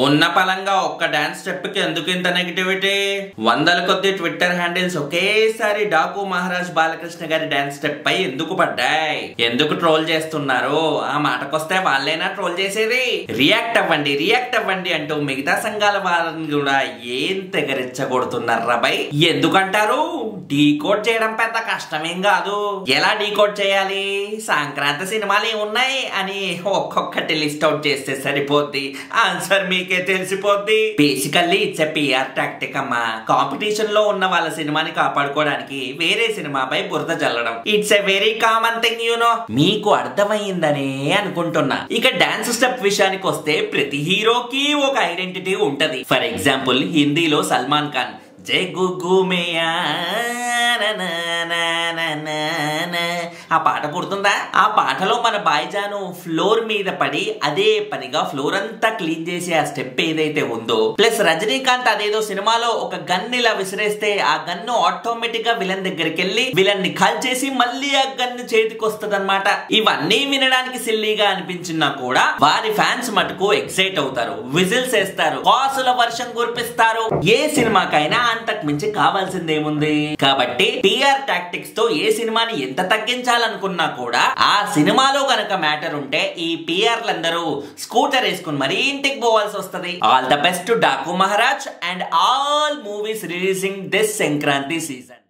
ఉన్న పలంగా ఒక్క dance step కి ఎందుకు ఇంత నెగిటివిటీ? వందల కొద్ది ట్విట్టర్ హ్యాండిల్స్ ఒకేసారి డాకు మహారాజ్ బాలకృష్ణ గారి డాన్స్ స్టెప్ పై ఎందుకు పడ్డాయి? ఎందుకు ట్రోల్ చేస్తున్నారు? ఆ మాటకొస్తే వాళ్ళైనా ట్రోల్ చేసేది. రియాక్ట్ అవ్వండి అంటూ మిగతా సంఘాల వారిని కూడా ఏం తెగరెచ్చగొడుతున్నారు బై. ఎందుకంటారు? డీకోడ్ చేయడం పెద్ద కష్టమేం కాదు. ఎలా డీకోడ్ చేయాలి? సంక్రాంతి సినిమాలు ఏమున్నాయి అని ఒక్కొక్కటి లిస్ట్ అవుట్ చేస్తే సరిపోద్ది. ఆన్సర్ మీకే తెలిసిపోద్ది. Basically it's a PR tactic అమ్మా. కాంపిటీషన్ లో ఉన్న వాళ్ళ సినిమాని కాపాడుకోవడానికి వేరే సినిమాపై బురద చల్లడం. It's a very common thing you know. మీకు అర్థమైందనే అనుకుంటున్నా. ఇక డాన్స్ స్టెప్ విషయానికి వస్తే ప్రతి హీరోకి ఒక ఐడెంటిటీ ఉంటది. ఫర్ ఎగ్జాంపుల్ హిందీలో సల్మాన్ ఖాన్ జై గుగ్గు మేయా ఆ పాట గుర్తుందా? ఆ పాటలో మన బాయిజాను ఫ్లోర్ మీద పడి అదే పనిగా ఫ్లోర్ అంతా క్లీన్ చేసి ఆ స్టెప్ ఏదైతే ఉందో, ప్లస్ రజనీకాంత్ అదేదో సినిమాలో ఒక గన్ ఇలా విసిరేస్తే ఆ గన్ను ఆటోమేటిక్ గా విలన్ దగ్గరికి వెళ్ళి విలన్ ని కాల్ చేసి మళ్ళీ ఆ గన్ను చేతికి వస్తుంది అనమాట. ఇవన్నీ వినడానికి సిల్లీగా అనిపించినా కూడా వారి ఫ్యాన్స్ మటుకు ఎక్సైట్ అవుతారు, విజిల్స్ వేస్తారు, కాసుల వర్షం కురిపిస్తారు. ఏ సినిమాకైనా అంతకు మించి కావాల్సిందేముంది? కాబట్టి టిఆర్ టాక్టిక్స్ తో ఏ సినిమాని ఎంత తగ్గించాలనుకున్నా కూడా ఆ సినిమాలో గనక మ్యాటర్ ఉంటే ఈ పిఆర్లందరూ స్కూటర్ వేసుకుని మరీ ఇంటికి పోవాల్సి వస్తది. All the best to Daaku Maharaj and all movies releasing this Sankranti season.